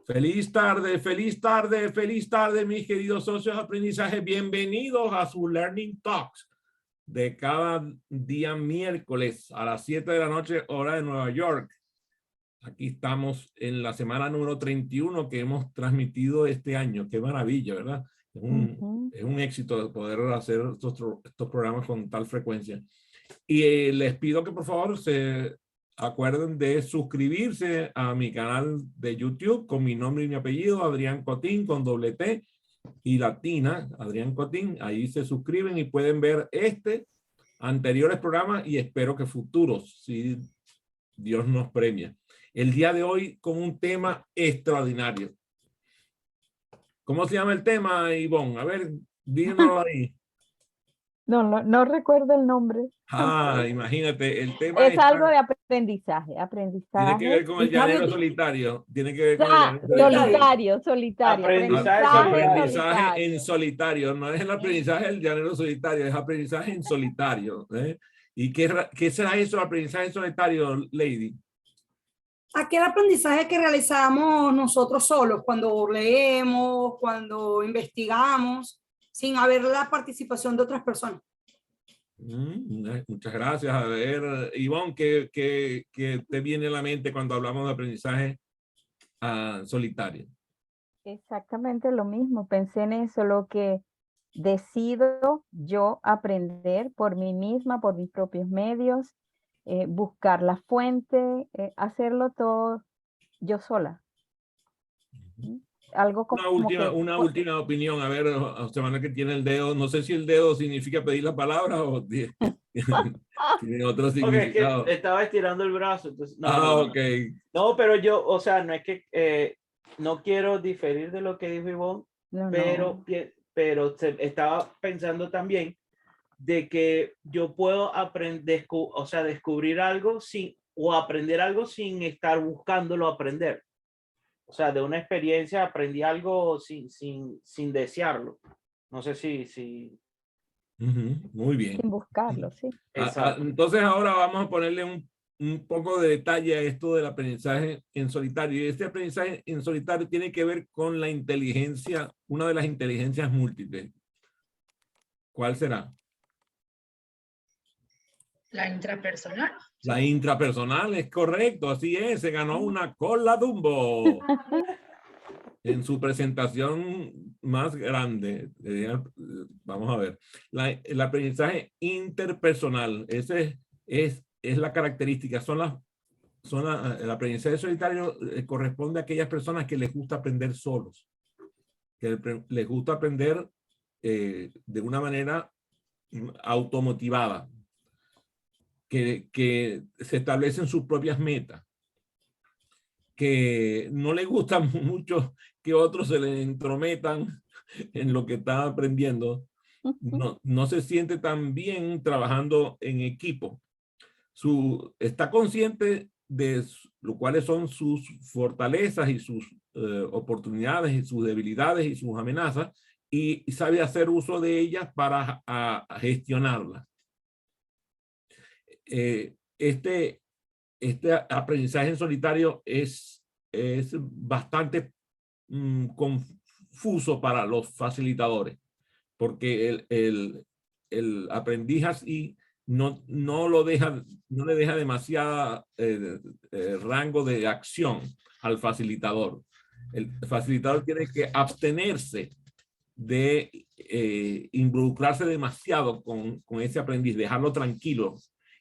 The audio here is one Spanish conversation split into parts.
Feliz tarde, feliz tarde, feliz tarde, mis queridos socios de aprendizaje. Bienvenidos a su Learning Talks de cada día miércoles a las 7 de la noche, hora de Nueva York. Aquí estamos en la semana número 31 que hemos transmitido este año. Qué maravilla, ¿verdad? Es un éxito poder hacer estos programas con tal frecuencia. Y les pido que por favor se acuerden de suscribirse a mi canal de YouTube con mi nombre y mi apellido, Adrián Cotín, con doble T y latina, Adrián Cotín. Ahí se suscriben y pueden ver anteriores programas y espero que futuros, si Dios nos premia. El día de hoy con un tema extraordinario. ¿Cómo se llama el tema, Ivonne? A ver, díganoslo ahí. No recuerdo el nombre. Imagínate, el tema es algo de aprendizaje. Tiene que ver con el llanero solitario. Tiene que ver con el llanero solitario. Aprendizaje en solitario. No es el aprendizaje del llanero solitario, es aprendizaje en solitario. ¿Y qué será eso, aprendizaje en solitario, Lady? Aquel aprendizaje que realizamos nosotros solos, cuando leemos, cuando investigamos, sin haber la participación de otras personas. Muchas gracias. A ver, Ivonne, ¿qué te viene a la mente cuando hablamos de aprendizaje solitario? Exactamente lo mismo. Pensé en eso, lo que decido yo aprender por mí misma, por mis propios medios, buscar la fuente, hacerlo todo yo sola. Algo como una última opinión. A ver, José Manuel, que tiene el dedo. No sé si el dedo significa pedir la palabra o tiene otro significado. Es que estaba estirando el brazo. Entonces, ok. No, pero yo, o sea, no es que no quiero diferir de lo que dijo Ivonne, pero estaba pensando también de que yo puedo aprender, o sea, descubrir algo o aprender algo sin estar buscándolo aprender. O sea, de una experiencia aprendí algo sin desearlo. No sé si... Muy bien. Sin buscarlo, sí. Entonces ahora vamos a ponerle un poco de detalle a esto del aprendizaje en solitario. Y este aprendizaje en solitario tiene que ver con la inteligencia, una de las inteligencias múltiples. ¿Cuál será? La intrapersonal. La intrapersonal, es correcto, así es, se ganó una cola Dumbo en su presentación más grande. Vamos a ver, el aprendizaje interpersonal, ese es la característica, el aprendizaje solitario corresponde a aquellas personas que les gusta aprender solos, que les gusta aprender de una manera automotivada, que se establecen sus propias metas, que no les gusta mucho que otros se les entrometan en lo que están aprendiendo, no se siente tan bien trabajando en equipo. Está consciente de cuáles son sus fortalezas y sus oportunidades y sus debilidades y sus amenazas y sabe hacer uso de ellas para gestionarlas. Este aprendizaje en solitario es bastante confuso para los facilitadores, porque el aprendiz así no le deja demasiada rango de acción al facilitador. El facilitador tiene que abstenerse de involucrarse demasiado con ese aprendiz, dejarlo tranquilo.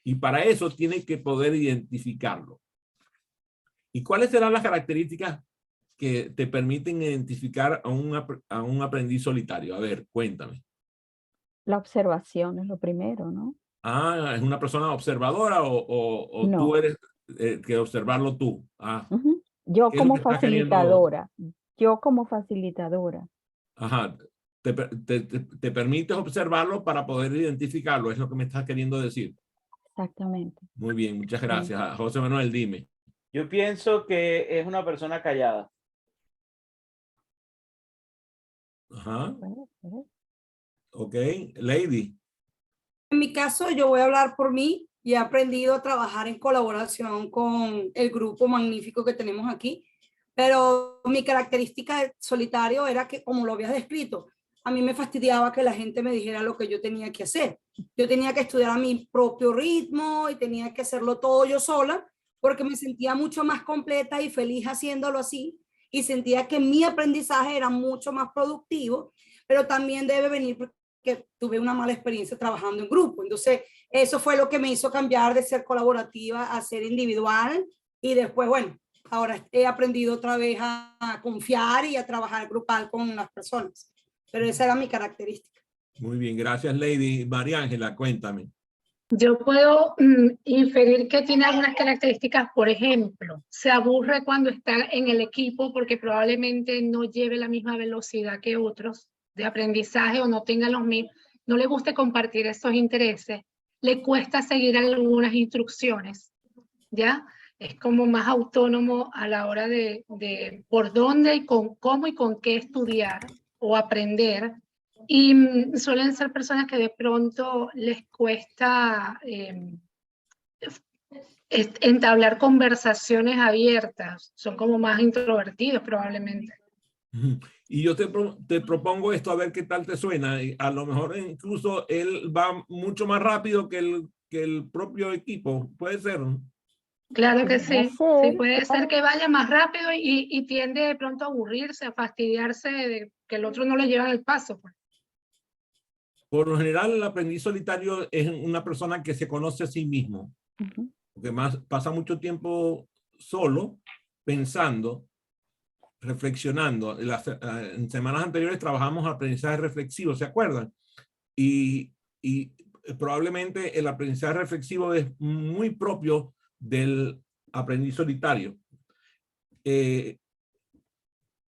Y para eso tiene que poder identificarlo. ¿Y cuáles serán las características que te permiten identificar a un aprendiz solitario? A ver, cuéntame. La observación es lo primero, ¿no? ¿Es una persona observadora o no. tú eres que observarlo tú? Yo como facilitadora. Yo como facilitadora. Ajá. Te permites observarlo para poder identificarlo, es lo que me estás queriendo decir. Exactamente. Muy bien, muchas gracias. José Manuel, dime. Yo pienso que es una persona callada. Ajá. Ok, Lady. En mi caso, yo voy a hablar por mí y he aprendido a trabajar en colaboración con el grupo magnífico que tenemos aquí, Pero mi característica de solitario era que, como lo habías descrito, a mí me fastidiaba que la gente me dijera lo que yo tenía que hacer. Yo tenía que estudiar a mi propio ritmo y tenía que hacerlo todo yo sola, porque me sentía mucho más completa y feliz haciéndolo así, y sentía que mi aprendizaje era mucho más productivo, pero también debe venir porque tuve una mala experiencia trabajando en grupo. Entonces, eso fue lo que me hizo cambiar de ser colaborativa a ser individual, y después, bueno, ahora he aprendido otra vez a confiar y a trabajar grupal con las personas. Pero esa era mi característica. Muy bien, gracias, Lady. María Ángela, cuéntame. Yo puedo inferir que tiene algunas características. Por ejemplo, se aburre cuando está en el equipo porque probablemente no lleve la misma velocidad que otros de aprendizaje o no tenga los mismos, no le guste compartir esos intereses, le cuesta seguir algunas instrucciones, ¿ya? Es como más autónomo a la hora de por dónde y con cómo y con qué estudiar o aprender. Y suelen ser personas que de pronto les cuesta entablar conversaciones abiertas, son como más introvertidos probablemente. Y yo te propongo esto a ver qué tal te suena. A lo mejor incluso él va mucho más rápido que el propio equipo, puede ser. Claro que sí, Puede sí puede claro. ser que vaya más rápido y tiende de pronto a aburrirse, a fastidiarse de que el otro no le lleva el paso. Pues. Por lo general, el aprendiz solitario es una persona que se conoce a sí mismo, porque pasa mucho tiempo solo, pensando, reflexionando. En semanas anteriores trabajamos aprendizaje reflexivo, ¿se acuerdan? Y probablemente el aprendizaje reflexivo es muy propio del aprendiz solitario.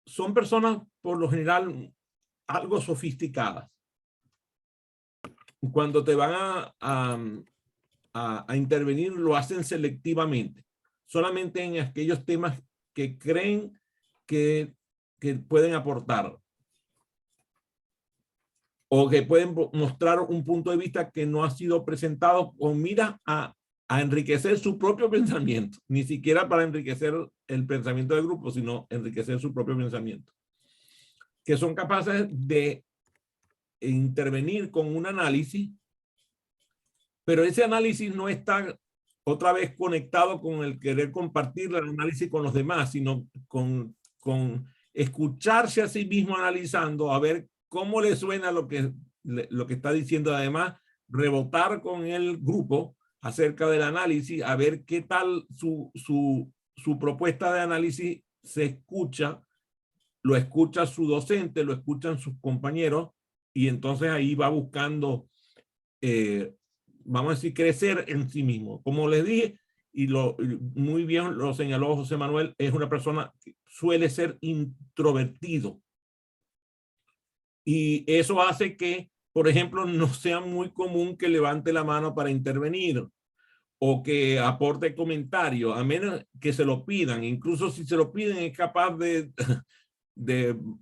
Son personas, por lo general, algo sofisticadas. Cuando te van a intervenir, lo hacen selectivamente, solamente en aquellos temas que creen que pueden aportar o que pueden mostrar un punto de vista que no ha sido presentado con mira a enriquecer su propio pensamiento, ni siquiera para enriquecer el pensamiento del grupo, sino enriquecer su propio pensamiento, que son capaces de intervenir con un análisis, pero ese análisis no está otra vez conectado con el querer compartir el análisis con los demás, sino con escucharse a sí mismo analizando, a ver cómo le suena lo que está diciendo, además rebotar con el grupo acerca del análisis, a ver qué tal su propuesta de análisis se escucha, lo escucha su docente, lo escuchan sus compañeros, y entonces ahí va buscando, vamos a decir, crecer en sí mismo. Como les dije, y muy bien lo señaló José Manuel, es una persona que suele ser introvertido. Y eso hace que, por ejemplo, no sea muy común que levante la mano para intervenir o que aporte comentarios, a menos que se lo pidan. Incluso si se lo piden, es capaz de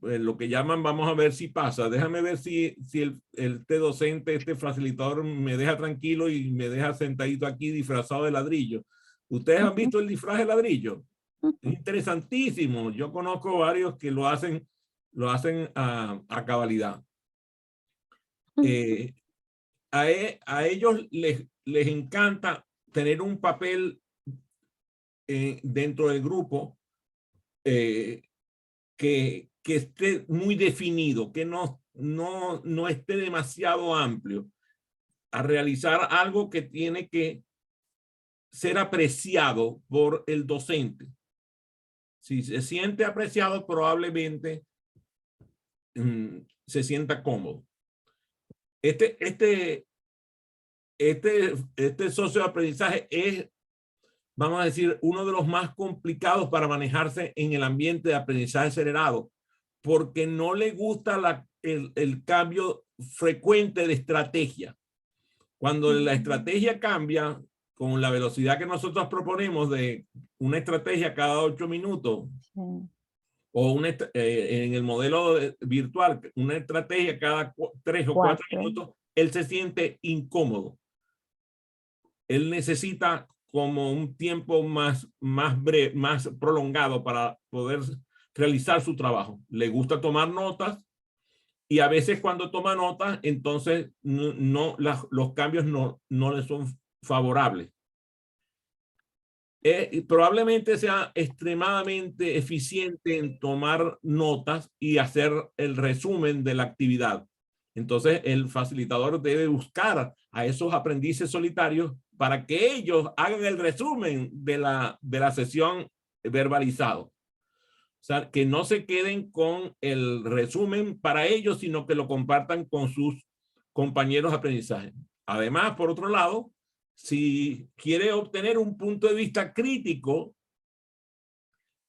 lo que llaman, vamos a ver si pasa. Déjame ver si este docente, este facilitador me deja tranquilo y me deja sentadito aquí disfrazado de ladrillo. ¿Ustedes han visto el disfraz de ladrillo? Es interesantísimo. Yo conozco varios que lo hacen a cabalidad. A ellos les encanta tener un papel dentro del grupo que esté muy definido, que no esté demasiado amplio, a realizar algo que tiene que ser apreciado por el docente. Si se siente apreciado, probablemente se sienta cómodo. Este socio de aprendizaje es, vamos a decir, uno de los más complicados para manejarse en el ambiente de aprendizaje acelerado, porque no le gusta el cambio frecuente de estrategia. Cuando la estrategia cambia con la velocidad que nosotros proponemos de una estrategia cada 8 minutos, o en el modelo virtual, una estrategia cada 3 o 4 minutos, él se siente incómodo. Él necesita como un tiempo más breve, más prolongado para poder realizar su trabajo. Le gusta tomar notas y a veces cuando toma notas, entonces los cambios no le son favorables. Probablemente sea extremadamente eficiente en tomar notas y hacer el resumen de la actividad. Entonces, el facilitador debe buscar a esos aprendices solitarios para que ellos hagan el resumen de la sesión verbalizado. O sea, que no se queden con el resumen para ellos, sino que lo compartan con sus compañeros de aprendizaje. Además, por otro lado, si quiere obtener un punto de vista crítico,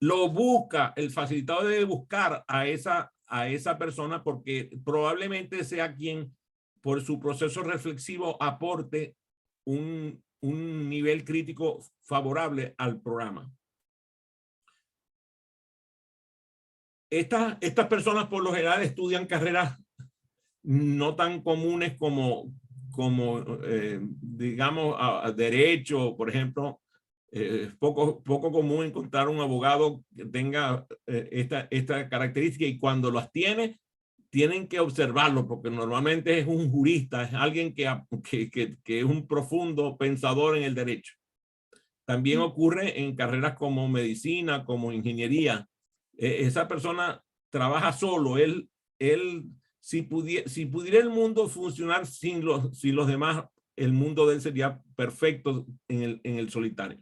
lo busca, el facilitador debe buscar a esa persona porque probablemente sea quien por su proceso reflexivo aporte un nivel crítico favorable al programa. Estas personas por lo general estudian carreras no tan comunes como digamos, a derecho, por ejemplo. Es poco común encontrar un abogado que tenga esta característica, y cuando las tienen que observarlo porque normalmente es un jurista, es alguien que es un profundo pensador en el derecho. También ocurre en carreras como medicina, como ingeniería. Esa persona trabaja solo. Si pudiera el mundo funcionar sin los demás, el mundo de él sería perfecto en el solitario.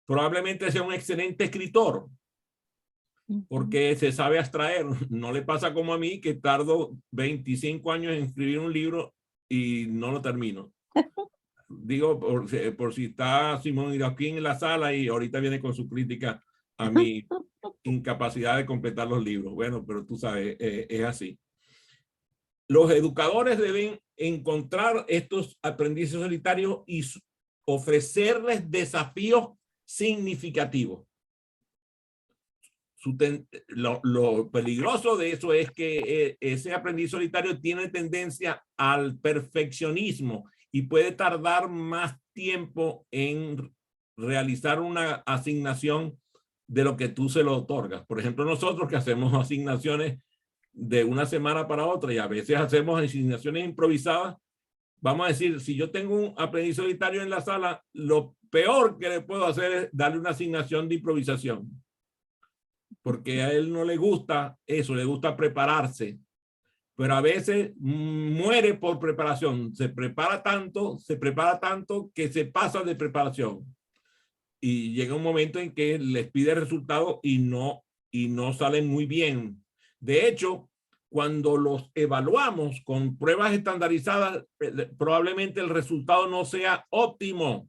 Probablemente sea un excelente escritor porque se sabe abstraer. No le pasa como a mí, que tardo 25 años en escribir un libro y no lo termino. Digo, por si está Simón Iraquín en la sala y ahorita viene con su crítica a mi incapacidad de completar los libros. Bueno, pero tú sabes, es así. Los educadores deben encontrar estos aprendices solitarios y ofrecerles desafíos significativos. Lo peligroso de eso es que ese aprendiz solitario tiene tendencia al perfeccionismo y puede tardar más tiempo en realizar una asignación de lo que tú se lo otorgas. Por ejemplo, nosotros que hacemos asignaciones de una semana para otra y a veces hacemos asignaciones improvisadas, vamos a decir, si yo tengo un aprendiz solitario en la sala, lo peor que le puedo hacer es darle una asignación de improvisación, porque a él no le gusta eso, le gusta prepararse, pero a veces muere por preparación. Se prepara tanto que se pasa de preparación y llega un momento en que les pide resultados y no salen muy bien. De hecho, cuando los evaluamos con pruebas estandarizadas, probablemente el resultado no sea óptimo.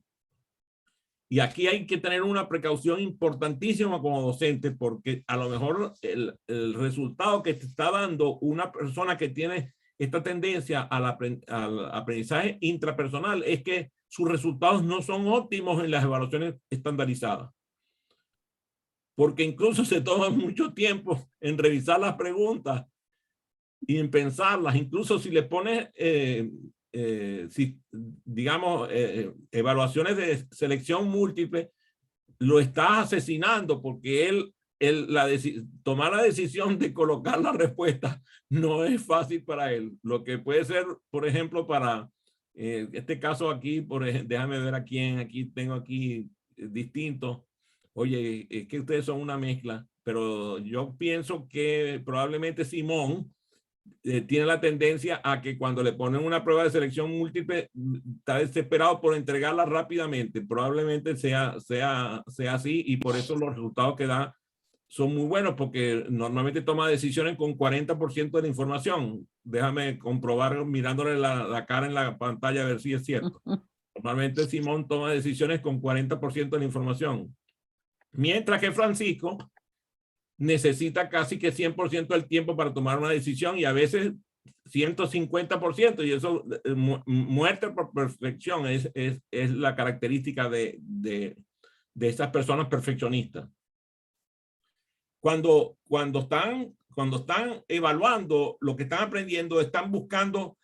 Y aquí hay que tener una precaución importantísima como docente, porque a lo mejor el resultado que te está dando una persona que tiene esta tendencia al aprendizaje intrapersonal es que sus resultados no son óptimos en las evaluaciones estandarizadas. Porque incluso se toma mucho tiempo en revisar las preguntas y en pensarlas. Incluso si le pones, digamos, evaluaciones de selección múltiple, lo estás asesinando porque tomar la decisión de colocar la respuesta no es fácil para él. Lo que puede ser, por ejemplo, para este caso aquí, déjame ver a quién, aquí tengo aquí distintos. Oye, es que ustedes son una mezcla, pero yo pienso que probablemente Simón tiene la tendencia a que cuando le ponen una prueba de selección múltiple está desesperado por entregarla rápidamente. Probablemente sea así, y por eso los resultados que da son muy buenos, porque normalmente toma decisiones con 40% de la información. Déjame comprobar mirándole la cara en la pantalla a ver si es cierto. Normalmente Simón toma decisiones con 40% de la información, mientras que Francisco necesita casi que 100% del tiempo para tomar una decisión, y a veces 150%, y eso, muerte por perfección, es la característica de estas personas perfeccionistas. Cuando están evaluando lo que están aprendiendo, están buscando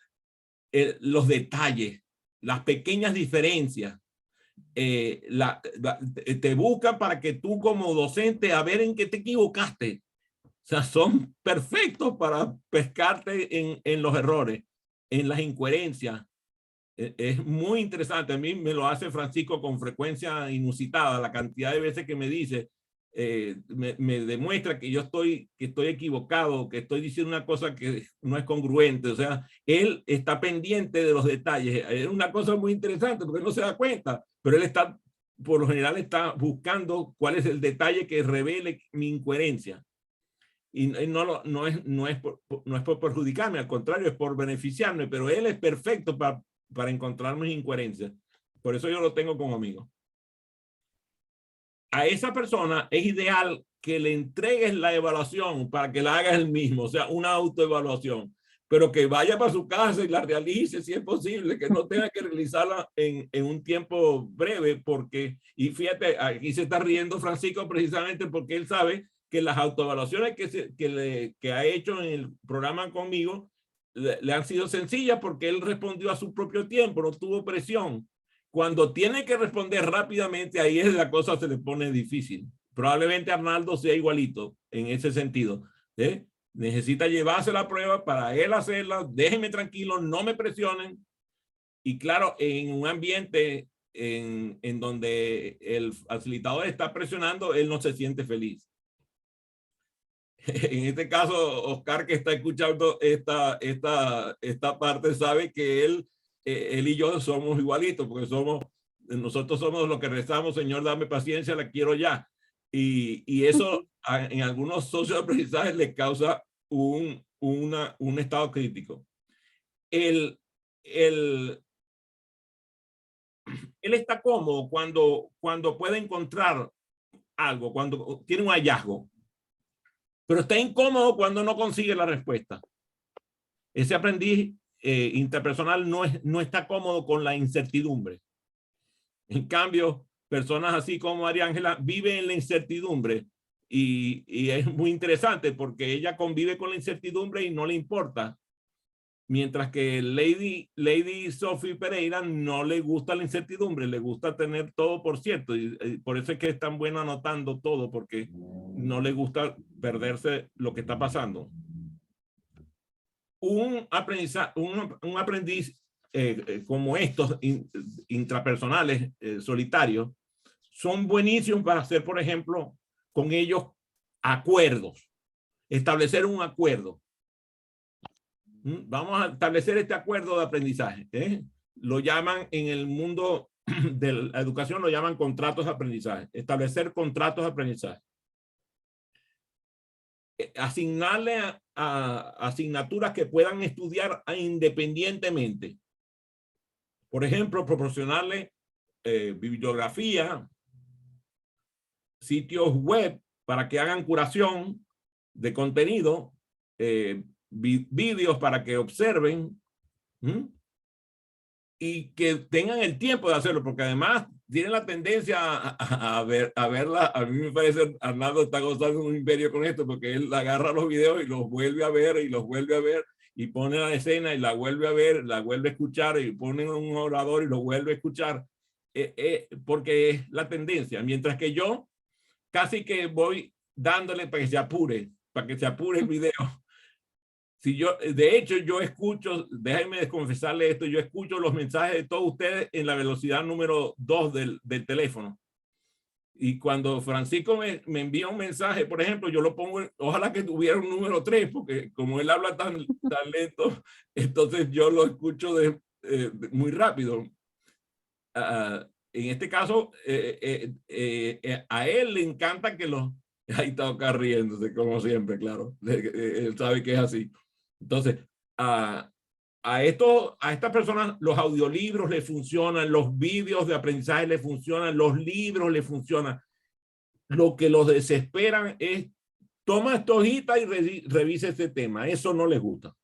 los detalles, las pequeñas diferencias. te buscan para que tú como docente a ver en qué te equivocaste. O sea, son perfectos para pescarte en los errores, en las incoherencias. Es muy interesante. A mí me lo hace Francisco con frecuencia inusitada. La cantidad de veces que me dice, me demuestra que yo estoy equivocado, que estoy diciendo una cosa que no es congruente. O sea, él está pendiente de los detalles. Es una cosa muy interesante porque no se da cuenta, pero él está, por lo general, está buscando cuál es el detalle que revele mi incoherencia. Y no es por perjudicarme, al contrario, es por beneficiarme, pero él es perfecto para encontrar mis incoherencias. Por eso yo lo tengo como amigo. A esa persona es ideal que le entregues la evaluación para que la haga él mismo, o sea, una autoevaluación, pero que vaya para su casa y la realice si es posible, que no tenga que realizarla en un tiempo breve, porque, y fíjate, aquí se está riendo Francisco precisamente porque él sabe que las autoevaluaciones que ha hecho en el programa conmigo le han sido sencillas porque él respondió a su propio tiempo, no tuvo presión. Cuando tiene que responder rápidamente, ahí es la cosa se le pone difícil. Probablemente Arnaldo sea igualito en ese sentido. Necesita llevarse la prueba para él hacerla. Déjenme tranquilo, no me presionen. Y claro, en un ambiente en donde el facilitador está presionando, él no se siente feliz. En este caso, Oscar, que está escuchando esta parte, sabe que él y yo somos igualitos, porque nosotros somos los que rezamos, Señor, dame paciencia, la quiero ya. Y eso en algunos socios de aprendizaje les causa un estado crítico. Él está cómodo cuando puede encontrar algo, cuando tiene un hallazgo, pero está incómodo cuando no consigue la respuesta. Ese aprendiz interpersonal no está cómodo con la incertidumbre. En cambio, personas así como María Ángela viven en la incertidumbre y es muy interesante porque ella convive con la incertidumbre y no le importa. Mientras que Lady Sophie Pereira no le gusta la incertidumbre, le gusta tener todo por cierto. Y por eso es que es tan bueno anotando todo, porque no le gusta perderse lo que está pasando. Un aprendiz como estos intrapersonales solitarios son buenísimos para hacer, por ejemplo, con ellos acuerdos, establecer un acuerdo. Vamos a establecer este acuerdo de aprendizaje. Lo llaman en el mundo de la educación, lo llaman contratos de aprendizaje. Establecer contratos de aprendizaje. Asignarle a asignaturas que puedan estudiar independientemente. Por ejemplo, proporcionarle bibliografía, sitios web para que hagan curación de contenido, vídeos para que observen y que tengan el tiempo de hacerlo, porque además tienen la tendencia a verla. A mí me parece Arnaldo está gozando un imperio con esto, porque él agarra los videos y los vuelve a ver y los vuelve a ver y pone la escena y la vuelve a ver, la vuelve a escuchar y pone un orador y lo vuelve a escuchar, porque es la tendencia. Mientras que yo casi que voy dándole para que se apure el video. Si yo, de hecho, yo escucho, déjenme confesarle esto, yo escucho los mensajes de todos ustedes en la velocidad número 2 del teléfono. Y cuando Francisco me envía un mensaje, por ejemplo, yo lo pongo, ojalá que tuviera un número 3, porque como él habla tan lento, entonces yo lo escucho muy rápido. En este caso, a él le encanta que ahí está acá riéndose, como siempre, claro. Él sabe que es así. Entonces, a estas personas los audiolibros les funcionan, los vídeos de aprendizaje les funcionan, los libros les funcionan. Lo que los desesperan es, toma esta hojita y revisa este tema. Eso no les gusta.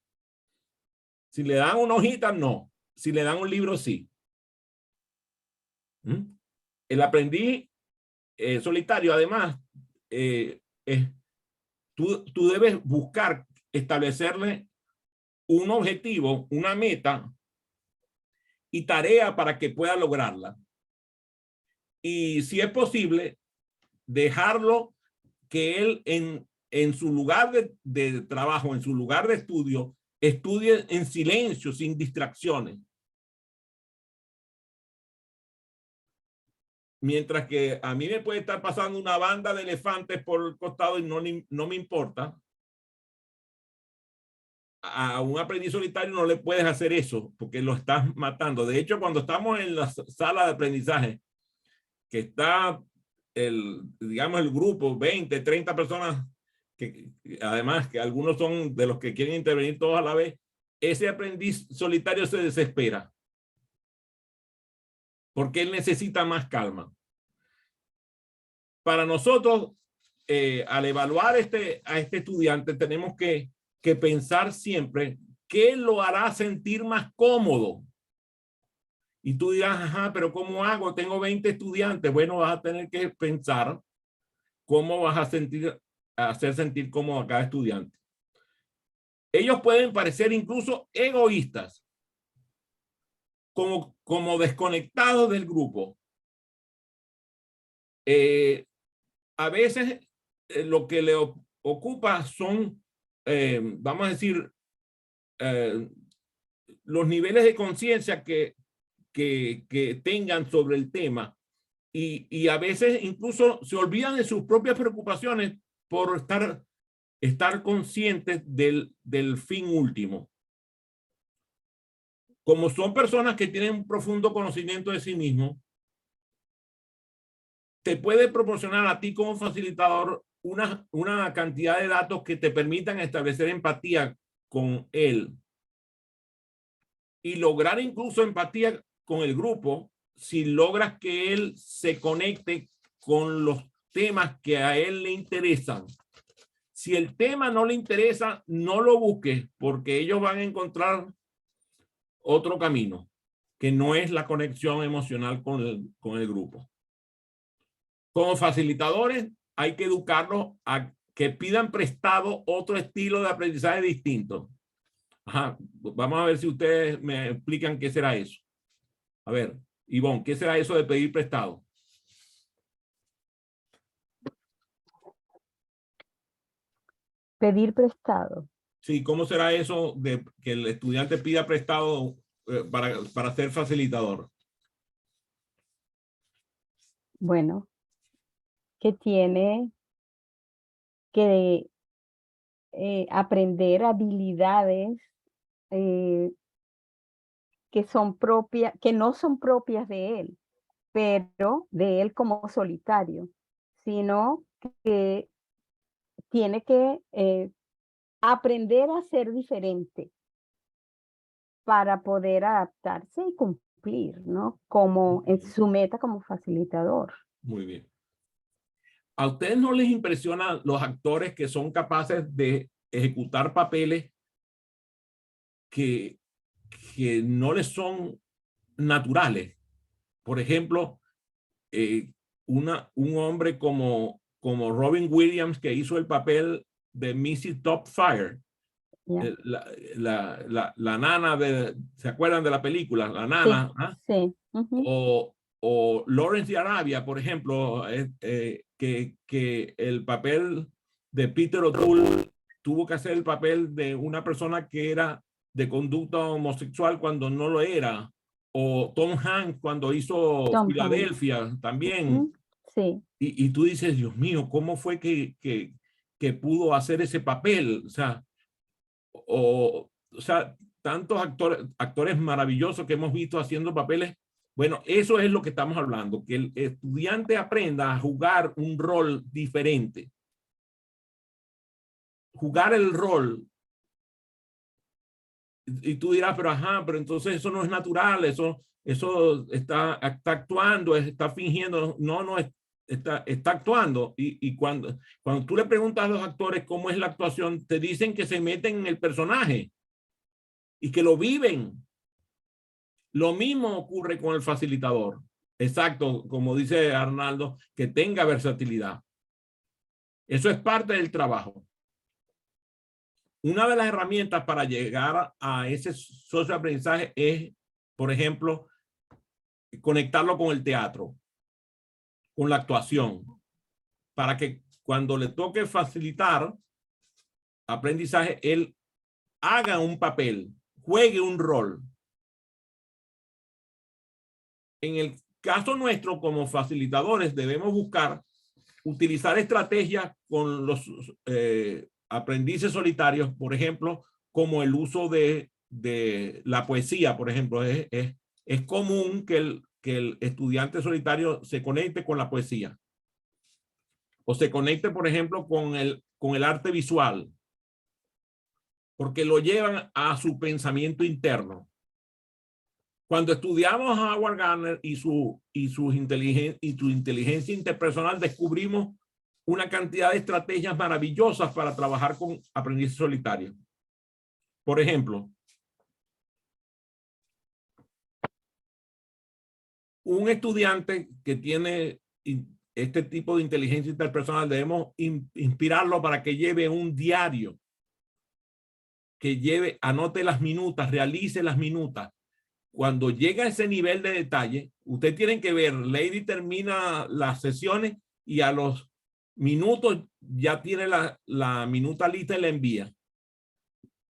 Si le dan una hojita, no. Si le dan un libro, sí. El aprendiz solitario, además, tú debes buscar establecerle un objetivo, una meta y tarea para que pueda lograrla. y si es posible, dejarlo que él en su lugar de trabajo, en su lugar de estudio, estudie en silencio, sin distracciones. Mientras que a mí me puede estar pasando una banda de elefantes por el costado y no me importa. A un aprendiz solitario no le puedes hacer eso porque lo estás matando. De hecho, cuando estamos en la sala de aprendizaje, que está digamos, el grupo, 20, 30 personas, que además que algunos son de los que quieren intervenir todos a la vez, ese aprendiz solitario se desespera porque él necesita más calma. Para nosotros, al evaluar a este estudiante, tenemos que pensar siempre qué lo hará sentir más cómodo. Y tú dirás, ajá, pero ¿cómo hago? Tengo 20 estudiantes. Bueno, vas a tener que pensar cómo vas a hacer sentir cómodo a cada estudiante. Ellos pueden parecer incluso egoístas, como desconectados del grupo. A veces lo que le ocupa son, vamos a decir, los niveles de conciencia que tengan sobre el tema y a veces incluso se olvidan de sus propias preocupaciones por estar conscientes del fin último. Como son personas que tienen un profundo conocimiento de sí mismos, te puede proporcionar a ti como facilitador una cantidad de datos que te permitan establecer empatía con él y lograr incluso empatía con el grupo si logras que él se conecte con los temas que a él le interesan. Si el tema no le interesa, no lo busques porque ellos van a encontrar otro camino que no es la conexión emocional con el grupo. Como facilitadores, hay que educarlos a que pidan prestado otro estilo de aprendizaje distinto. Ajá, vamos a ver si ustedes me explican qué será eso. A ver, Ivonne, ¿qué será eso de pedir prestado? Pedir prestado. Sí, ¿cómo será eso de que el estudiante pida prestado para ser facilitador? Bueno, que tiene que aprender habilidades que no son propias de él, pero de él como solitario, sino que tiene que aprender a ser diferente para poder adaptarse y cumplir, ¿no? Como en su meta como facilitador. Muy bien. ¿A ustedes no les impresionan los actores que son capaces de ejecutar papeles que no les son naturales? Por ejemplo, un hombre como Robin Williams, que hizo el papel de Mrs. Doubtfire, la nana ¿se acuerdan de la película? La nana. Sí, sí. O Lawrence de Arabia, por ejemplo, que el papel de Peter O'Toole tuvo que hacer el papel de una persona que era de conducta homosexual cuando no lo era. O Tom Hanks cuando hizo Filadelfia también. Sí. Y tú dices, Dios mío, ¿cómo fue que pudo hacer ese papel? O sea, tantos actores maravillosos que hemos visto haciendo papeles. Bueno, eso es lo que estamos hablando, que el estudiante aprenda a jugar un rol diferente. Jugar el rol. Y tú dirás, pero ajá, pero entonces eso no es natural, eso está actuando, está fingiendo. No, está actuando. Y cuando tú le preguntas a los actores cómo es la actuación, te dicen que se meten en el personaje y que lo viven. Lo mismo ocurre con el facilitador. Exacto, como dice Arnaldo, que tenga versatilidad. Eso es parte del trabajo. Una de las herramientas para llegar a ese socioaprendizaje es, por ejemplo, conectarlo con el teatro. con la actuación, para que cuando le toque facilitar aprendizaje, él haga un papel, juegue un rol. En el caso nuestro, como facilitadores, debemos buscar utilizar estrategias con los aprendices solitarios, por ejemplo, como el uso de la poesía, por ejemplo. Es común que el estudiante solitario se conecte con la poesía o se conecte, por ejemplo, con el arte visual, porque lo llevan a su pensamiento interno. Cuando estudiamos a Howard Gardner y su inteligencia interpersonal, descubrimos una cantidad de estrategias maravillosas para trabajar con aprendices solitarios. Por ejemplo, un estudiante que tiene este tipo de inteligencia interpersonal, debemos inspirarlo para que lleve un diario, anote las minutas, realice las minutas. Cuando llega a ese nivel de detalle, ustedes tienen que ver, Lady termina las sesiones y a los minutos ya tiene la minuta lista y la envía.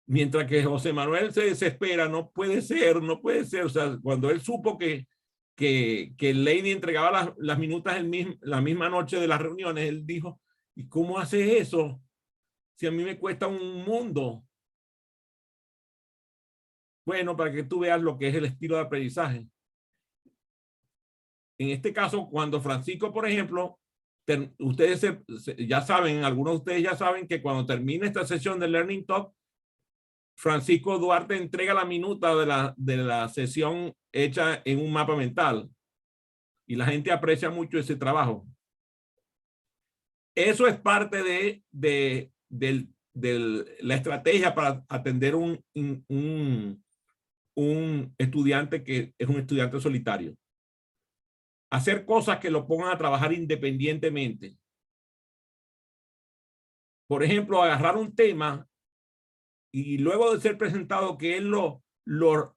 Mientras que José Manuel se desespera, no puede ser. O sea, cuando él supo que Lady entregaba las minutas la misma noche de las reuniones, él dijo, ¿y cómo hace eso? Si a mí me cuesta un mundo. Bueno, para que tú veas lo que es el estilo de aprendizaje. En este caso, cuando Francisco, por ejemplo, ustedes ya saben, algunos de ustedes ya saben que cuando termina esta sesión de Learning Talk, Francisco Duarte entrega la minuta de la sesión hecha en un mapa mental. Y la gente aprecia mucho ese trabajo. Eso es parte de la estrategia para atender un estudiante que es un estudiante solitario. Hacer cosas que lo pongan a trabajar independientemente. Por ejemplo, agarrar un tema y luego de ser presentado que él vamos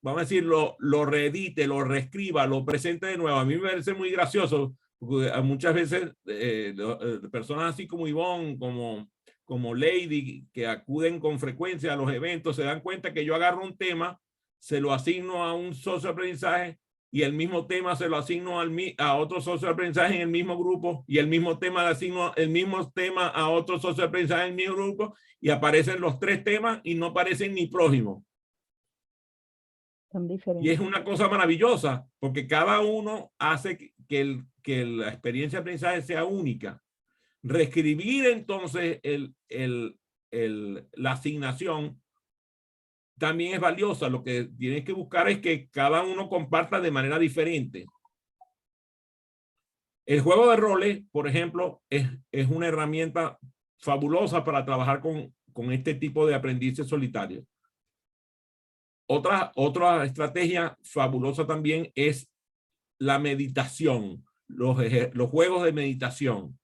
a decir, lo reedite, lo reescriba, lo presente de nuevo. A mí me parece muy gracioso, porque muchas veces personas así como Ivonne, como Lady, que acuden con frecuencia a los eventos, se dan cuenta que yo agarro un tema, se lo asigno a un socio de aprendizaje y el mismo tema se lo asigno a otro socio de aprendizaje en el mismo grupo y el mismo tema le asigno el mismo tema a otro socio de aprendizaje en el mismo grupo y aparecen los tres temas y no aparecen ni prójimos. Son diferentes. Y es una cosa maravillosa porque cada uno hace que la experiencia de aprendizaje sea única. Reescribir entonces la asignación también es valiosa. Lo que tienes que buscar es que cada uno comparta de manera diferente. El juego de roles, por ejemplo, es una herramienta fabulosa para trabajar con este tipo de aprendices solitarios. Otra estrategia fabulosa también es la meditación, los juegos de meditación.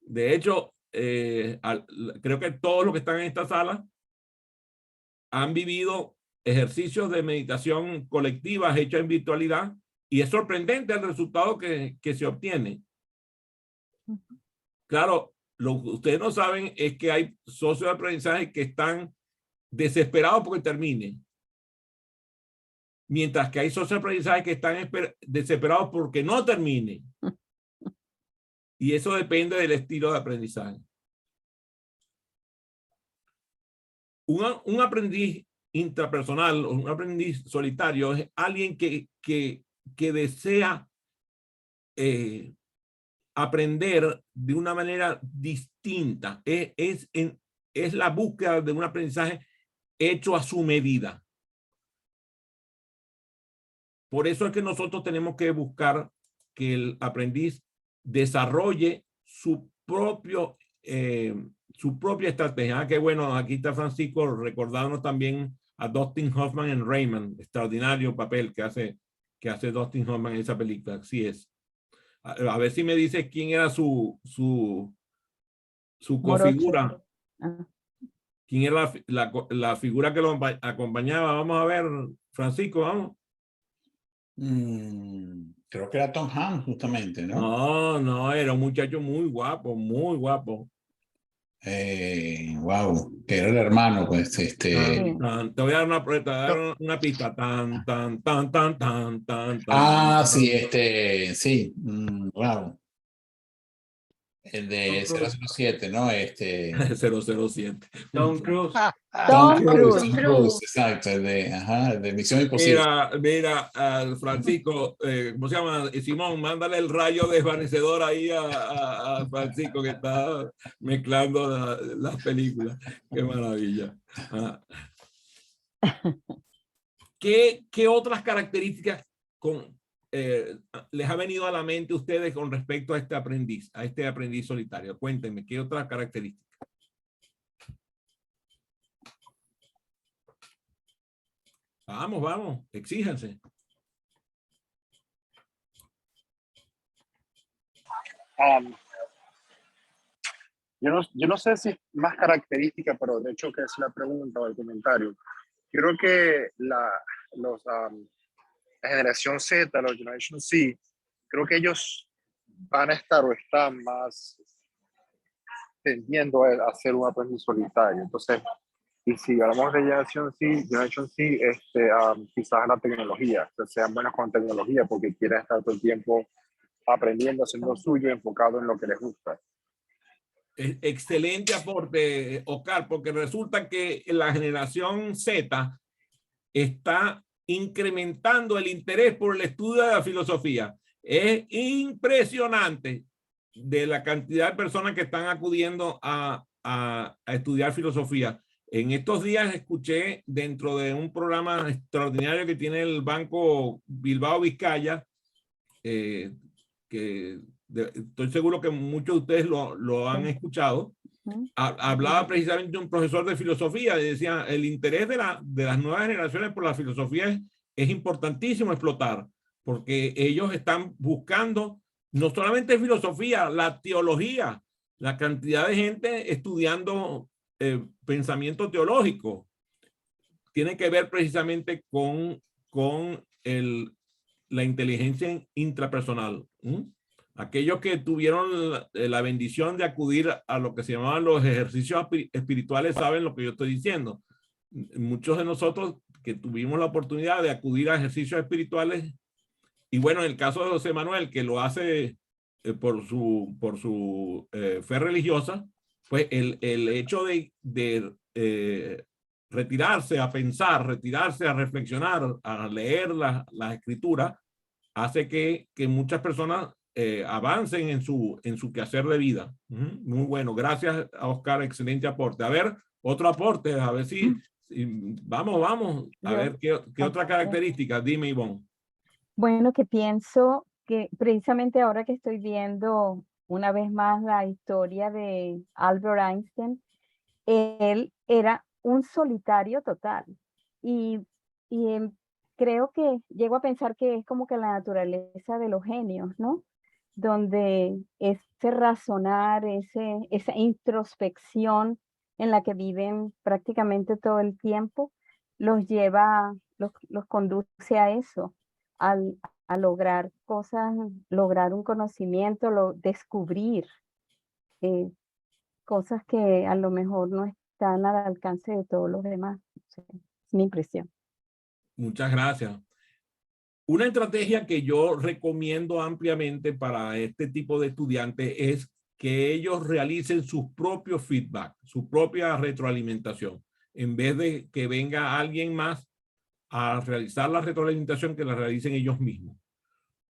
De hecho, creo que todos los que están en esta sala han vivido ejercicios de meditación colectivas hechos en virtualidad y es sorprendente el resultado que se obtiene. Claro, lo que ustedes no saben es que hay socios de aprendizaje que están desesperados porque termine. Mientras que hay socios de aprendizaje que están desesperados porque no termine. Y eso depende del estilo de aprendizaje. Un aprendiz intrapersonal o un aprendiz solitario es alguien que desea aprender de una manera distinta. Es la búsqueda de un aprendizaje hecho a su medida. Por eso es que nosotros tenemos que buscar que el aprendiz desarrolle su propia estrategia. Ah, qué bueno, aquí está Francisco recordándonos también a Dustin Hoffman en Raymond, extraordinario papel que hace Dustin Hoffman en esa película. Así es. A ver si me dice quién era su configura. ¿Quién era la figura que lo acompañaba? Vamos a ver, Francisco, vamos. Creo que era Tom Hanks, justamente, ¿no? No, no, era un muchacho muy guapo, muy guapo. Wow, que era el hermano, pues, Sí. Te voy a dar una, te voy a dar una pista. sí, sí, wow. El de 007, ¿no? 007. Tom Cruise. Tom Cruise. Tom Cruise, exacto, el de Misión Imposible. Mira, Francisco, ¿cómo se llama? Simón, mándale el rayo desvanecedor ahí a Francisco, que está mezclando las películas. Qué maravilla. ¿Qué otras características les ha venido a la mente a ustedes con respecto a este aprendiz solitario? Cuéntenme, ¿qué otras características? Vamos, exíjanse. Yo no sé si es más característica, pero de hecho que es la pregunta o el comentario. Creo que la generación Z, la Generation Z, creo que ellos van a estar o están más tendiendo a hacer un aprendiz solitario. Entonces, y si hablamos de Generation Z, quizás la tecnología, o sea, sean buenos con tecnología porque quieren estar todo el tiempo aprendiendo, haciendo suyo, enfocado en lo que les gusta. Excelente aporte, Oscar, porque resulta que la generación Z está incrementando el interés por el estudio de la filosofía. Es impresionante de la cantidad de personas que están acudiendo a estudiar filosofía. En estos días escuché dentro de un programa extraordinario que tiene el Banco Bilbao Vizcaya, que estoy seguro que muchos de ustedes lo han escuchado. Hablaba precisamente un profesor de filosofía y decía, el interés de las nuevas generaciones por la filosofía es importantísimo explotar, porque ellos están buscando no solamente filosofía, la teología, la cantidad de gente estudiando pensamiento teológico tiene que ver precisamente con la inteligencia intrapersonal. Aquellos que tuvieron la bendición de acudir a lo que se llamaban los ejercicios espirituales saben lo que yo estoy diciendo. Muchos de nosotros que tuvimos la oportunidad de acudir a ejercicios espirituales, y bueno, en el caso de José Manuel, que lo hace por su fe religiosa, pues el hecho de retirarse a pensar, retirarse a reflexionar, a leer la escritura, hace que muchas personas avancen en su quehacer de vida. Muy bueno. Gracias a Oscar. Excelente aporte. A ver, otro aporte. A ver si vamos. A ver qué otra característica. Dime, Ivonne. Bueno, que pienso que precisamente ahora que estoy viendo una vez más la historia de Albert Einstein, él era un solitario total. Y creo que llego a pensar que es como que la naturaleza de los genios, ¿no? Donde ese razonar, esa introspección en la que viven prácticamente todo el tiempo, los lleva, los conduce a eso, a lograr cosas, lograr un conocimiento, descubrir cosas que a lo mejor no están al alcance de todos los demás. Es mi impresión. Muchas gracias. Una estrategia que yo recomiendo ampliamente para este tipo de estudiantes es que ellos realicen sus propios feedback, su propia retroalimentación, en vez de que venga alguien más a realizar la retroalimentación, que la realicen ellos mismos.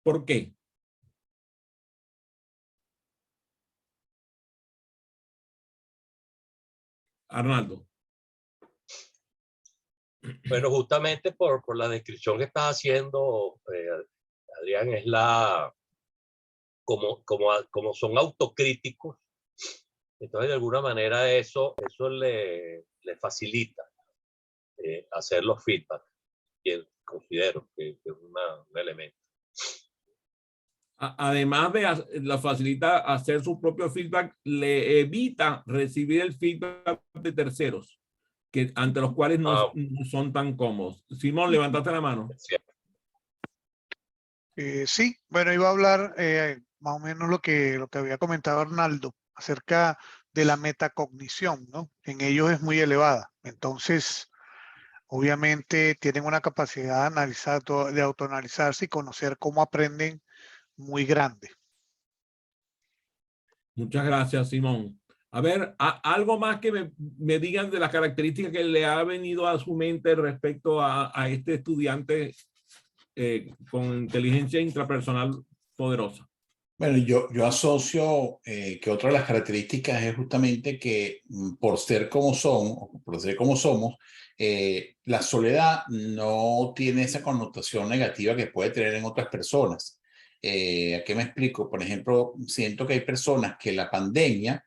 ¿Por qué? Arnaldo. Bueno, justamente por la descripción que estás haciendo, Adrián, es como son autocríticos, entonces de alguna manera eso le facilita hacer los feedback, que considero que es un elemento. Además de la facilita hacer su propio feedback, le evita recibir el feedback de terceros, ante los cuales no son tan cómodos. Simón, levantaste la mano. Sí, bueno, iba a hablar más o menos lo que había comentado Arnaldo acerca de la metacognición, ¿no? En ellos es muy elevada. Entonces, obviamente tienen una capacidad de analizar, de autoanalizarse y conocer cómo aprenden muy grande. Muchas gracias, Simón. A ver, algo más que me digan de las características que le ha venido a su mente respecto a este estudiante con inteligencia intrapersonal poderosa. Bueno, yo asocio que otra de las características es justamente que por ser como son, o por ser como somos, la soledad no tiene esa connotación negativa que puede tener en otras personas. ¿A qué me explico? Por ejemplo, siento que hay personas que la pandemia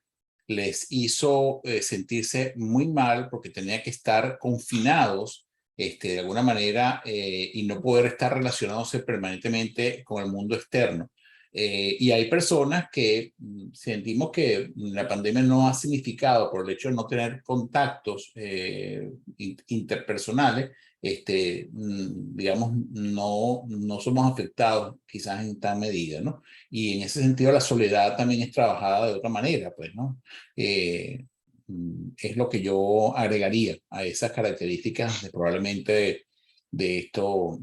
les hizo sentirse muy mal porque tenían que estar confinados de alguna manera y no poder estar relacionándose permanentemente con el mundo externo. Y hay personas que sentimos que la pandemia no ha significado, por el hecho de no tener contactos interpersonales, digamos, no somos afectados quizás en tal medida, ¿no? Y en ese sentido la soledad también es trabajada de otra manera, pues, ¿no? Es lo que yo agregaría a esas características de, probablemente de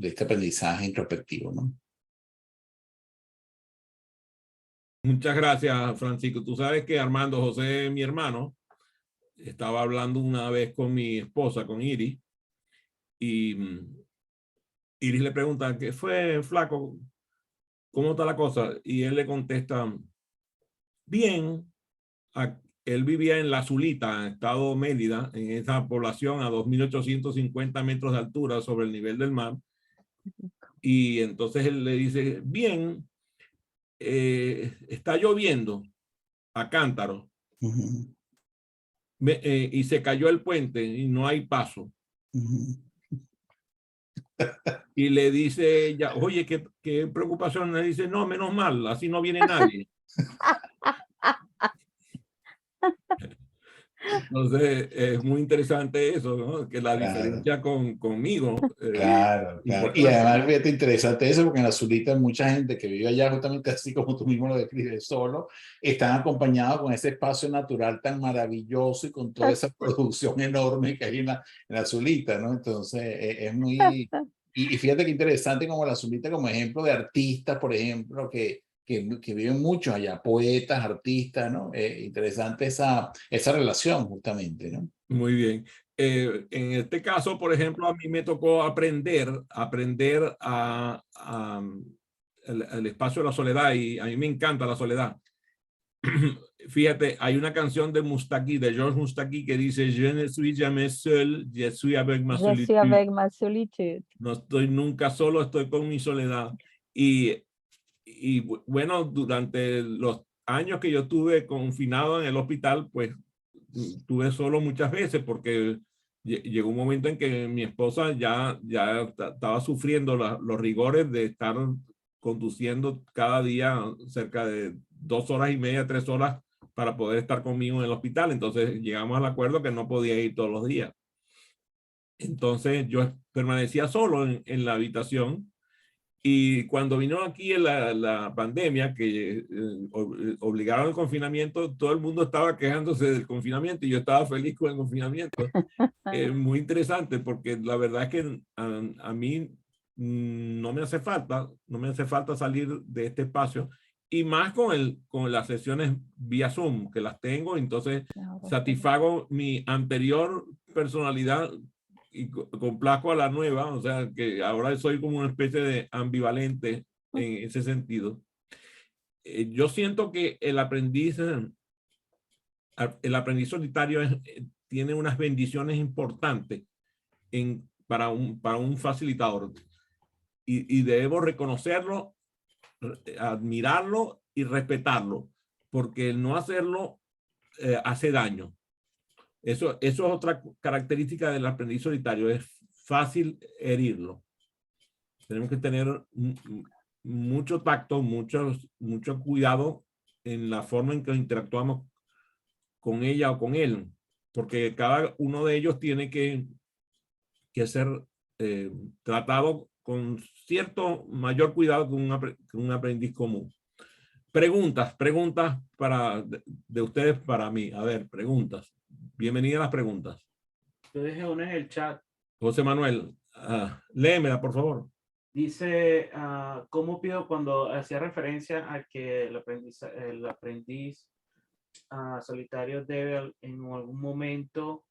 este aprendizaje introspectivo, ¿no? Muchas gracias, Francisco. Tú sabes que Armando José, mi hermano, estaba hablando una vez con mi esposa, con Iris, y Iris le pregunta, ¿qué fue, flaco? ¿Cómo está la cosa? Y él le contesta, bien. Él vivía en La Zulita, estado Mérida, en esa población a 2.850 metros de altura sobre el nivel del mar. Y entonces él le dice, bien, está lloviendo a cántaros. Y se cayó el puente y no hay paso. Y le dice ella, oye, ¿qué preocupación? Le dice, no, menos mal, así no viene nadie. Entonces, es muy interesante eso, ¿no? Que la diferencia conmigo. Claro. Y además, fíjate, interesante eso, porque en la Zulita mucha gente que vive allá, justamente así como tú mismo lo describes, solo, están acompañados con ese espacio natural tan maravilloso y con toda esa producción enorme que hay en la Zulita, ¿no? Entonces, es muy... Y fíjate qué interesante como la Zulita como ejemplo de artistas, por ejemplo, que viven muchos allá, poetas, artistas, ¿no? Interesante esa relación justamente, ¿no? Muy bien. En este caso, por ejemplo, a mí me tocó aprender el espacio de la soledad, y a mí me encanta la soledad. Fíjate, hay una canción de Moustaki, de Georges Moustaki, que dice, Je ne suis jamais seul, je suis avec ma solitude. Je suis avec ma solitude. No estoy nunca solo, estoy con mi soledad. Y bueno, durante los años que yo estuve confinado en el hospital, pues tuve solo muchas veces, porque llegó un momento en que mi esposa ya estaba sufriendo los rigores de estar conduciendo cada día cerca de 2 horas y media, 3 horas para poder estar conmigo en el hospital. Entonces llegamos al acuerdo que no podía ir todos los días. Entonces yo permanecía solo en la habitación. Y cuando vino aquí la pandemia, que obligaron el confinamiento, todo el mundo estaba quejándose del confinamiento y yo estaba feliz con el confinamiento. Muy interesante, porque la verdad es que a mí no me hace falta salir de este espacio, y más con las sesiones vía Zoom, que las tengo, entonces satisfago mi anterior personalidad y complazco a la nueva, o sea que ahora soy como una especie de ambivalente en ese sentido. Yo siento que el aprendiz solitario tiene unas bendiciones importantes para un facilitador, y debemos reconocerlo, admirarlo y respetarlo, porque el no hacerlo hace daño. Eso es otra característica del aprendiz solitario, es fácil herirlo. Tenemos que tener mucho tacto, mucho cuidado en la forma en que interactuamos con ella o con él, porque cada uno de ellos tiene que ser tratado con cierto mayor cuidado que un aprendiz común. Preguntas de ustedes para mí. A ver, preguntas. Bienvenida a las preguntas. Yo dejé una en el chat. José Manuel, léemela, por favor. Dice, ¿cómo pido cuando hacía referencia a que el aprendiz solitario debe en algún momento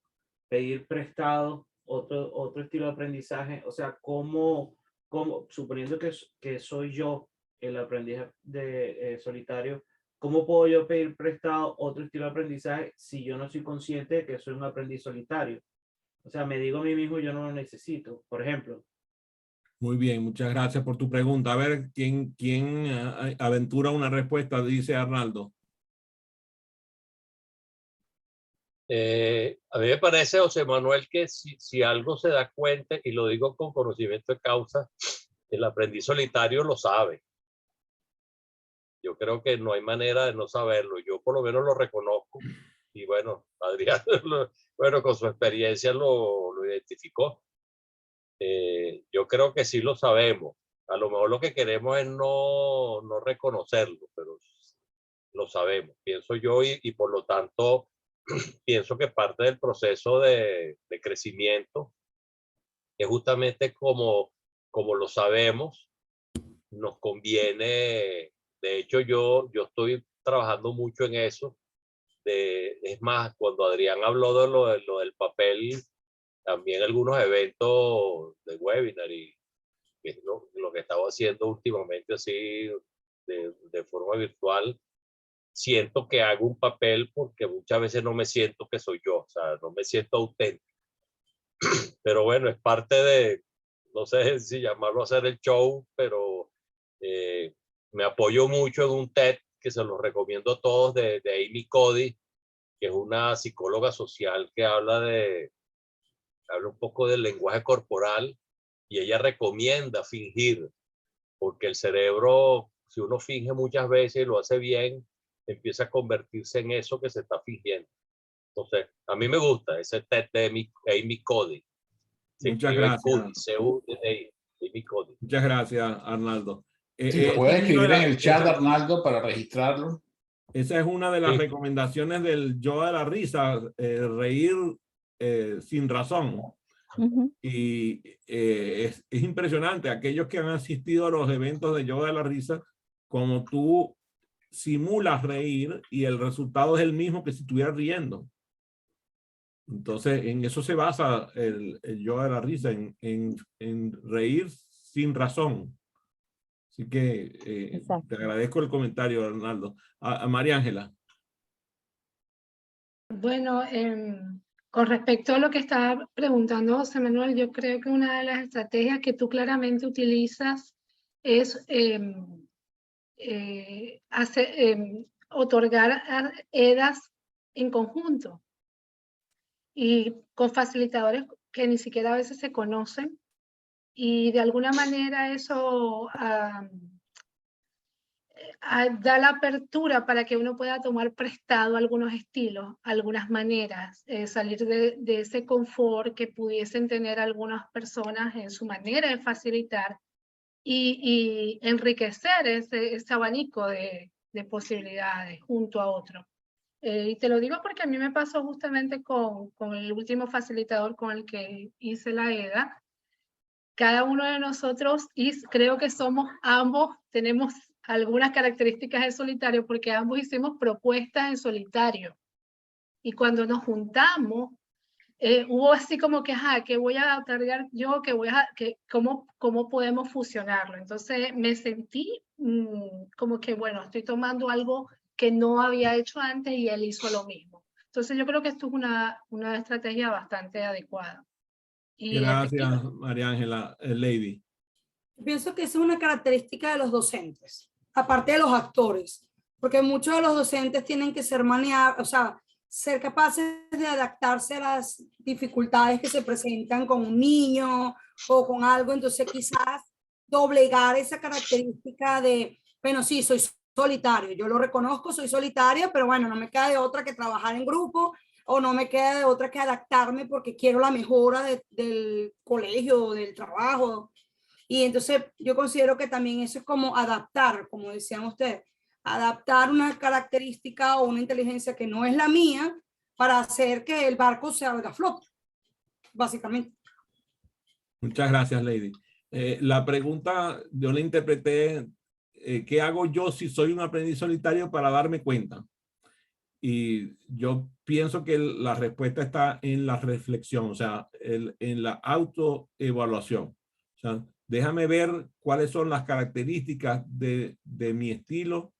pedir prestado otro estilo de aprendizaje? O sea, ¿cómo suponiendo que soy yo el aprendiz solitario, ¿cómo puedo yo pedir prestado otro estilo de aprendizaje si yo no soy consciente de que soy un aprendiz solitario? O sea, me digo a mí mismo, yo no lo necesito, por ejemplo. Muy bien, muchas gracias por tu pregunta. A ver, ¿quién aventura una respuesta? Dice Arnaldo. A mí me parece, José Manuel, que si algo se da cuenta, y lo digo con conocimiento de causa, el aprendiz solitario lo sabe. Yo creo que no hay manera de no saberlo. Yo por lo menos lo reconozco. Y bueno, Adrián, bueno, con su experiencia lo identificó. Yo creo que sí lo sabemos. A lo mejor lo que queremos es no reconocerlo, pero lo sabemos, pienso yo, y por lo tanto pienso que parte del proceso de crecimiento es justamente como lo sabemos, nos conviene. De hecho, yo estoy trabajando mucho en eso. Es más, cuando Adrián habló de lo del papel, también algunos eventos de webinar y lo que estaba haciendo últimamente así de forma virtual, siento que hago un papel porque muchas veces no me siento que soy yo, o sea, no me siento auténtico. Pero bueno, es parte de, no sé si llamarlo a hacer el show, pero me apoyo mucho en un TED que se los recomiendo a todos de Amy Cuddy, que es una psicóloga social que habla un poco del lenguaje corporal, y ella recomienda fingir, porque el cerebro, si uno finge muchas veces y lo hace bien, empieza a convertirse en eso que se está fingiendo. Entonces, a mí me gusta ese TED de Amy Cuddy. Muchas gracias. Amy Cuddy. Muchas gracias, Arnaldo. Sí, lo puedes escribir en el chat, Arnaldo, para registrarlo. Esa es una de las recomendaciones del yo de la risa, reír sin razón. Y es impresionante, aquellos que han asistido a los eventos de yoga de la risa, como tú simulas reír y el resultado es el mismo que si estuvieras riendo. Entonces, en eso se basa el yoga de la risa, en reír sin razón. Así que te agradezco el comentario, Arnaldo. A María Ángela. Bueno, con respecto a lo que estaba preguntando José Manuel, yo creo que una de las estrategias que tú claramente utilizas es otorgar EDAs en conjunto y con facilitadores que ni siquiera a veces se conocen, y de alguna manera eso da la apertura para que uno pueda tomar prestado algunos estilos, algunas maneras, salir de ese confort que pudiesen tener algunas personas en su manera de facilitar y enriquecer ese abanico de posibilidades junto a otro. Y te lo digo porque a mí me pasó justamente con el último facilitador con el que hice la EDA. Cada uno de nosotros, y creo que somos ambos, tenemos algunas características de solitario porque ambos hicimos propuestas en solitario. Y cuando nos juntamos, hubo así como que, ¿qué voy a cargar yo? ¿Cómo podemos fusionarlo? Entonces me sentí como que, bueno, estoy tomando algo que no había hecho antes y él hizo lo mismo. Entonces yo creo que esto es una estrategia bastante adecuada. Gracias, María Ángela. Lady. Pienso que esa es una característica de los docentes, aparte de los actores, porque muchos de los docentes tienen que ser ser capaces de adaptarse a las dificultades que se presentan con un niño o con algo. Entonces quizás doblegar esa característica de, bueno, sí, soy solitario, yo lo reconozco, soy solitaria, pero bueno, no me queda de otra que trabajar en grupo, o no me queda de otra que adaptarme porque quiero la mejora del colegio o del trabajo. Y entonces yo considero que también eso es como adaptar, como decían ustedes, adaptar una característica o una inteligencia que no es la mía para hacer que el barco se salga a flote, básicamente. Muchas gracias, Lady. La pregunta yo la interpreté, ¿qué hago yo si soy un aprendiz solitario para darme cuenta? Y yo pienso que la respuesta está en la reflexión, o sea, en la autoevaluación. O sea, déjame ver cuáles son las características de mi estilo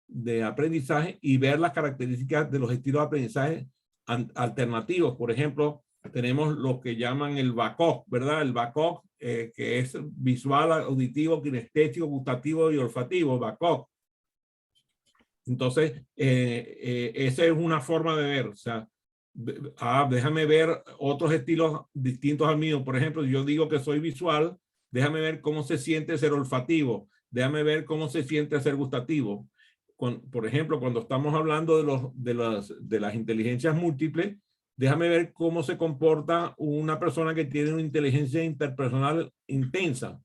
de aprendizaje y ver las características de los estilos de aprendizaje alternativos. Por ejemplo, tenemos lo que llaman el VACOG, ¿verdad? El VACOG, que es visual, auditivo, kinestésico, gustativo y olfativo, VACOG. Entonces, esa es una forma de ver. O sea, déjame ver otros estilos distintos al mío. Por ejemplo, yo digo que soy visual, déjame ver cómo se siente ser olfativo, déjame ver cómo se siente ser gustativo. Por ejemplo, cuando estamos hablando de las inteligencias múltiples, déjame ver cómo se comporta una persona que tiene una inteligencia interpersonal intensa,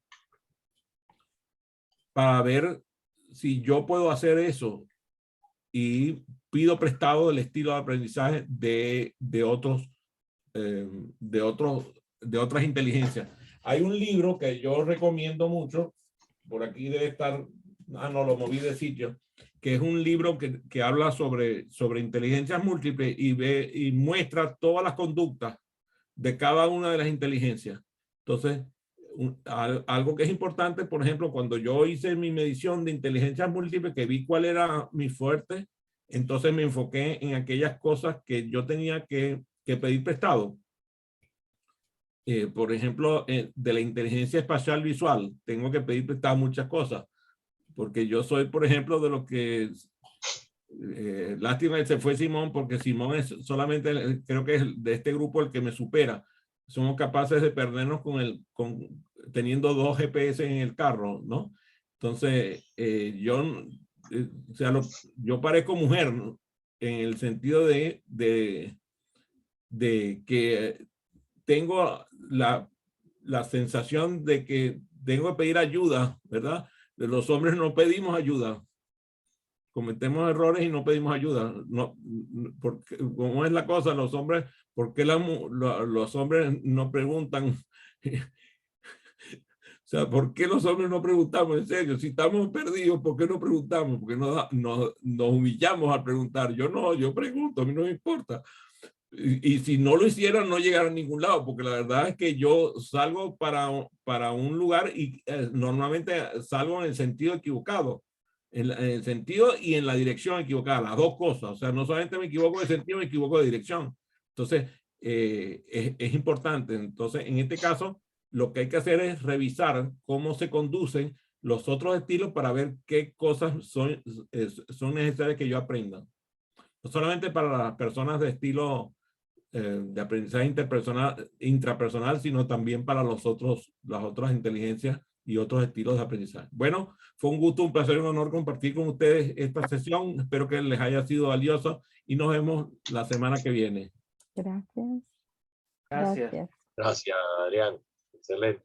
para ver si yo puedo hacer eso y pido prestado el estilo de aprendizaje de otras inteligencias. Hay un libro que yo recomiendo mucho, por aquí debe estar, no, lo moví de sitio, que es un libro que habla sobre inteligencias múltiples y muestra todas las conductas de cada una de las inteligencias. Entonces, algo que es importante, por ejemplo, cuando yo hice mi medición de inteligencias múltiples, que vi cuál era mi fuerte, entonces me enfoqué en aquellas cosas que yo tenía que pedir prestado. Por ejemplo, de la inteligencia espacial visual, tengo que pedir prestado muchas cosas, porque yo soy, por ejemplo, de los que, lástima que se fue Simón, porque Simón es solamente, creo que es de este grupo el que me supera. Somos capaces de perdernos teniendo 2 GPS en el carro, ¿no? Entonces, o sea, yo parezco mujer, ¿no? En el sentido de que tengo la sensación de que tengo que pedir ayuda, ¿verdad? Los hombres no pedimos ayuda. Cometemos errores y no pedimos ayuda. No, porque, ¿cómo es la cosa? Los hombres, ¿por qué los hombres no preguntan? O sea, ¿por qué los hombres no preguntamos? En serio, si estamos perdidos, ¿por qué no preguntamos? Porque nos humillamos al preguntar. Yo pregunto, a mí no me importa. Y si no lo hicieran, no llegaran a ningún lado, porque la verdad es que yo salgo para un lugar y normalmente salgo en el sentido equivocado, en el sentido y en la dirección equivocada, las dos cosas. O sea, no solamente me equivoco de sentido, me equivoco de dirección. Entonces, es importante. Entonces, en este caso, lo que hay que hacer es revisar cómo se conducen los otros estilos para ver qué cosas son necesarias que yo aprenda. No solamente para las personas de estilo de aprendizaje intrapersonal, sino también para las otras inteligencias y otros estilos de aprendizaje. Bueno, fue un gusto, un placer y un honor compartir con ustedes esta sesión. Espero que les haya sido valiosa y nos vemos la semana que viene. Gracias. Gracias. Gracias, Adrián. Excelente.